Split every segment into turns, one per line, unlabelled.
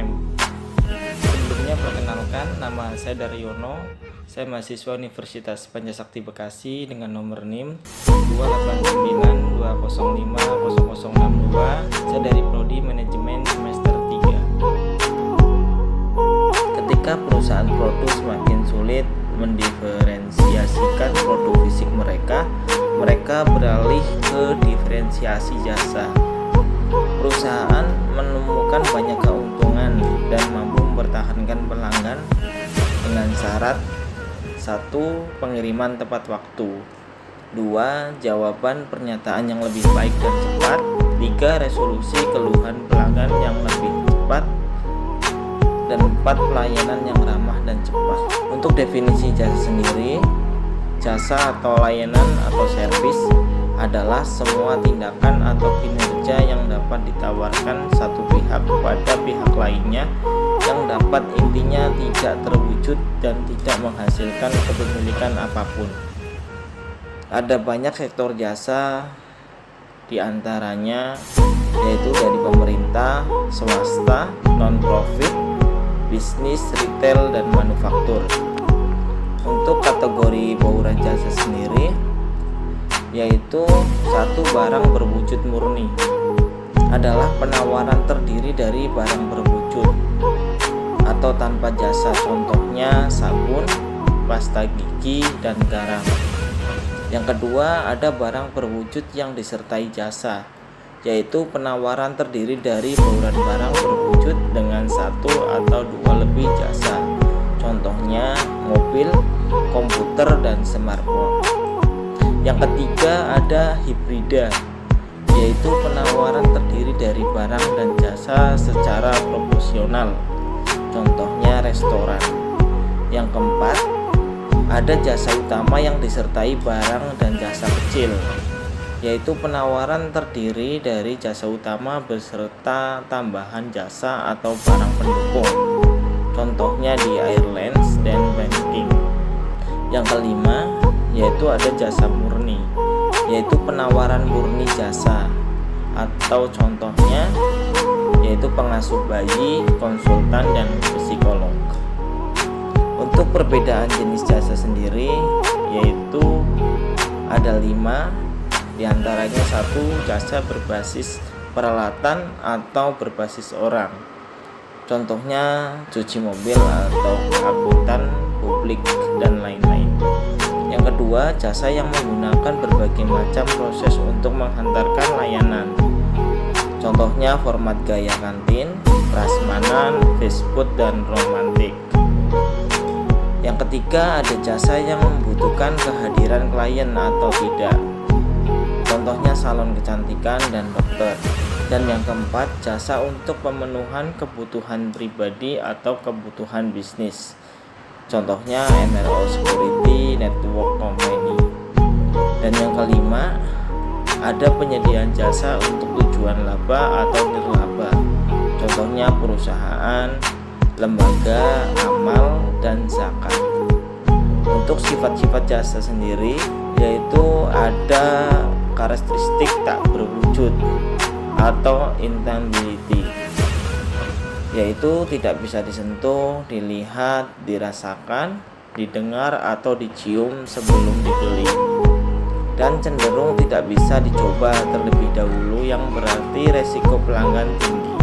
UMKM. Sebelumnya perkenalkan, nama saya Daryono. Saya mahasiswa Universitas Pancasakti Bekasi dengan nomor NIM 28920050062. Saya dari Prodi Manajemen semester 3. Ketika perusahaan produk semakin sulit mendiferensiasikan produk fisik mereka beralih ke diferensiasi jasa. Perusahaan menemukan banyak keuntungan dan mampu mempertahankan pelanggan dengan syarat: 1. Pengiriman tepat waktu, 2. Jawaban pernyataan yang lebih baik dan cepat, 3. Resolusi keluhan pelanggan yang lebih cepat, dan 4. Pelayanan yang ramah dan cepat. Untuk definisi jasa sendiri, jasa atau layanan atau servis adalah semua tindakan atau kinerja yang dapat ditawarkan satu pihak kepada pihak lainnya yang dapat intinya tidak terwujud dan tidak menghasilkan kepemilikan apapun. Ada banyak sektor jasa, diantaranya yaitu dari pemerintah, swasta, non-profit, bisnis, retail, dan manufaktur. Untuk kategori bauran jasa sendiri, yaitu 1. Barang berwujud murni adalah penawaran terdiri dari barang berwujud atau tanpa jasa, contohnya sabun, pasta gigi, dan garam. Yang kedua, ada barang berwujud yang disertai jasa, yaitu penawaran terdiri dari bauran barang berwujud dengan 1 atau 2 lebih jasa, contohnya mobil, komputer, dan smartphone. Yang ketiga, ada hibrida, yaitu penawaran terdiri dari barang dan jasa secara proporsional, contohnya restoran. Yang keempat, ada jasa utama yang disertai barang dan jasa kecil, yaitu penawaran terdiri dari jasa utama beserta tambahan jasa atau barang pendukung, contohnya di airlines dan banking. Yang kelima, yaitu ada jasa murni, yaitu penawaran murni jasa, atau contohnya yaitu pengasuh bayi, konsultan, dan psikolog. Untuk perbedaan jenis jasa sendiri, yaitu ada 5, diantaranya 1. Jasa berbasis peralatan atau berbasis orang, contohnya cuci mobil atau angkutan publik, dan lain-lain. Yang kedua, jasa yang menggunakan berbagai macam proses untuk menghantarkan layanan, contohnya format gaya kantin, prasmanan, fast food, dan romantik. Yang ketiga, ada jasa yang membutuhkan kehadiran klien atau tidak, contohnya salon kecantikan dan dokter. Dan yang keempat, jasa untuk pemenuhan kebutuhan pribadi atau kebutuhan bisnis, contohnya MRO security, network company. Dan yang kelima, ada penyediaan jasa untuk tujuan laba atau nirlaba, contohnya perusahaan, lembaga, amal, dan zakat. Untuk sifat-sifat jasa sendiri, yaitu ada karakteristik tak berwujud atau intangibility, yaitu tidak bisa disentuh, dilihat, dirasakan, didengar, atau dicium sebelum dibeli, dan cenderung tidak bisa dicoba terlebih dahulu, yang berarti resiko pelanggan tinggi.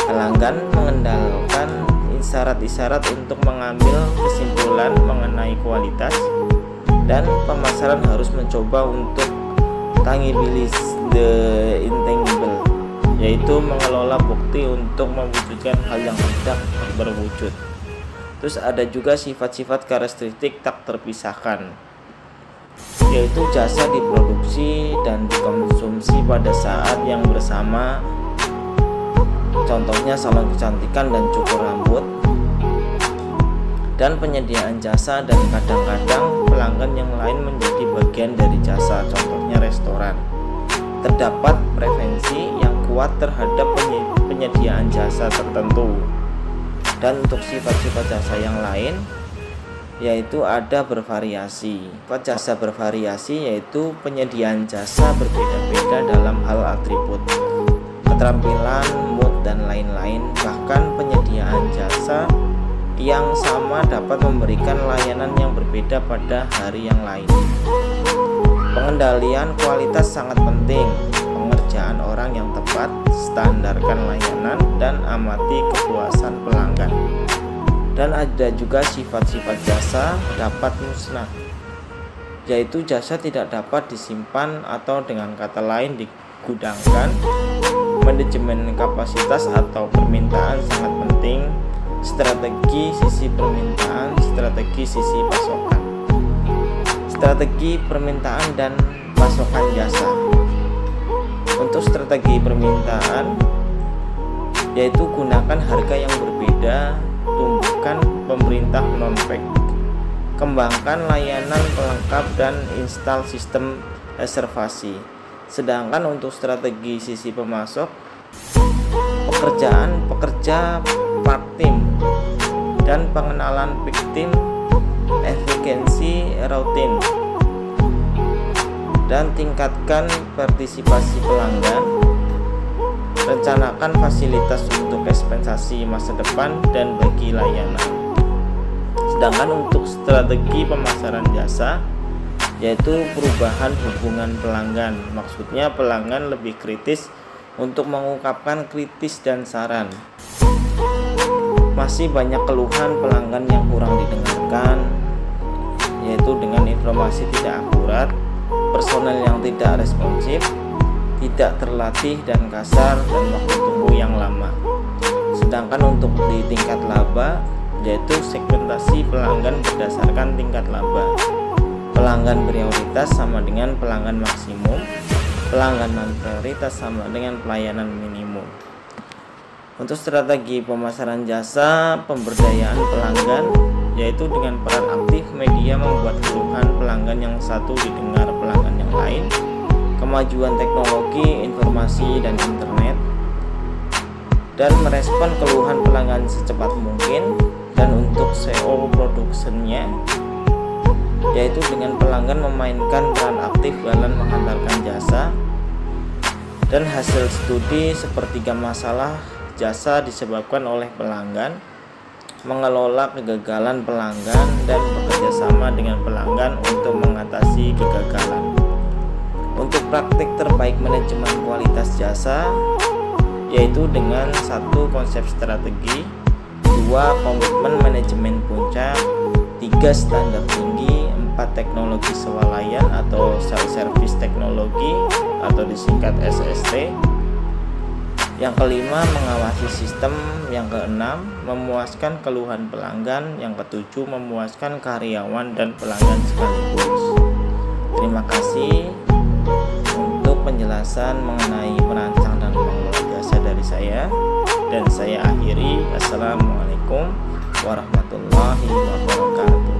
Pelanggan mengandalkan isyarat-isyarat untuk mengambil kesimpulan mengenai kualitas, dan pemasaran harus mencoba untuk tangibilis the intangible, yaitu mengelola bukti untuk mewujudkan hal yang tidak berwujud. Terus ada juga sifat-sifat karakteristik tak terpisahkan, yaitu jasa diproduksi dan dikonsumsi pada saat yang bersama, contohnya salon kecantikan dan cukur rambut, dan penyediaan jasa, dan kadang-kadang pelanggan yang lain menjadi bagian dari jasa, contohnya restoran. Terdapat preferensi yang kuat terhadap penyediaan jasa tertentu. Dan untuk sifat-sifat jasa yang lain, yaitu ada bervariasi. Sifat jasa bervariasi yaitu penyediaan jasa berbeda-beda dalam hal atribut, keterampilan, mood, dan lain-lain. Bahkan penyediaan jasa yang sama dapat memberikan layanan yang berbeda pada hari yang lain. Pengendalian kualitas sangat penting. Pengerjaan orang yang tepat, standarkan layanan, dan amati kepuasan pelanggan. Dan ada juga sifat-sifat jasa dapat musnah, yaitu jasa tidak dapat disimpan atau dengan kata lain digudangkan. Manajemen kapasitas atau permintaan sangat penting. Strategi sisi permintaan, strategi sisi pasokan. Strategi permintaan dan pasokan jasa. Untuk strategi permintaan, yaitu gunakan harga yang berbeda, tumbuhkan pemerintah non-pack, kembangkan layanan pelengkap dan install sistem reservasi. Sedangkan untuk strategi sisi pemasok, pekerja part-time dan pengenalan peak team, efisiensi rutin, dan tingkatkan partisipasi pelanggan. Rencanakan fasilitas untuk ekspensasi masa depan dan bagi layanan. Sedangkan untuk strategi pemasaran jasa, yaitu perubahan hubungan pelanggan. Maksudnya pelanggan lebih kritis untuk mengungkapkan kritis dan saran. Masih banyak keluhan pelanggan yang kurang didengarkan, yaitu dengan informasi tidak akurat, personel yang tidak responsif, tidak terlatih dan kasar, dan waktu tunggu yang lama. Sedangkan untuk di tingkat laba, yaitu segmentasi pelanggan berdasarkan tingkat laba. Pelanggan prioritas sama dengan pelanggan maksimum, pelanggan non prioritas sama dengan pelayanan minimum. Untuk strategi pemasaran jasa, pemberdayaan pelanggan, yaitu dengan peran aktif media membuat keluhan pelanggan yang satu didengar pelanggan yang lain. Kemajuan teknologi, informasi, dan internet, dan merespon keluhan pelanggan secepat mungkin. Dan untuk SEO productionnya, yaitu dengan pelanggan memainkan peran aktif dalam menghantarkan jasa. Dan hasil studi sepertiga masalah jasa disebabkan oleh pelanggan, mengelola kegagalan pelanggan, dan bekerjasama dengan pelanggan untuk mengatasi kegagalan. Untuk praktik terbaik manajemen kualitas jasa, yaitu dengan 1. Konsep strategi, 2. Komitmen manajemen puncak, 3. Standar tinggi, 4. Teknologi swalayan atau self-service teknologi atau disingkat SST, yang kelima mengawasi sistem, yang keenam memuaskan keluhan pelanggan, yang ketujuh memuaskan karyawan dan pelanggan sekaligus. Terima kasih untuk penjelasan mengenai merancang dan mengelola jasa dari saya, dan saya akhiri. Assalamualaikum warahmatullahi wabarakatuh.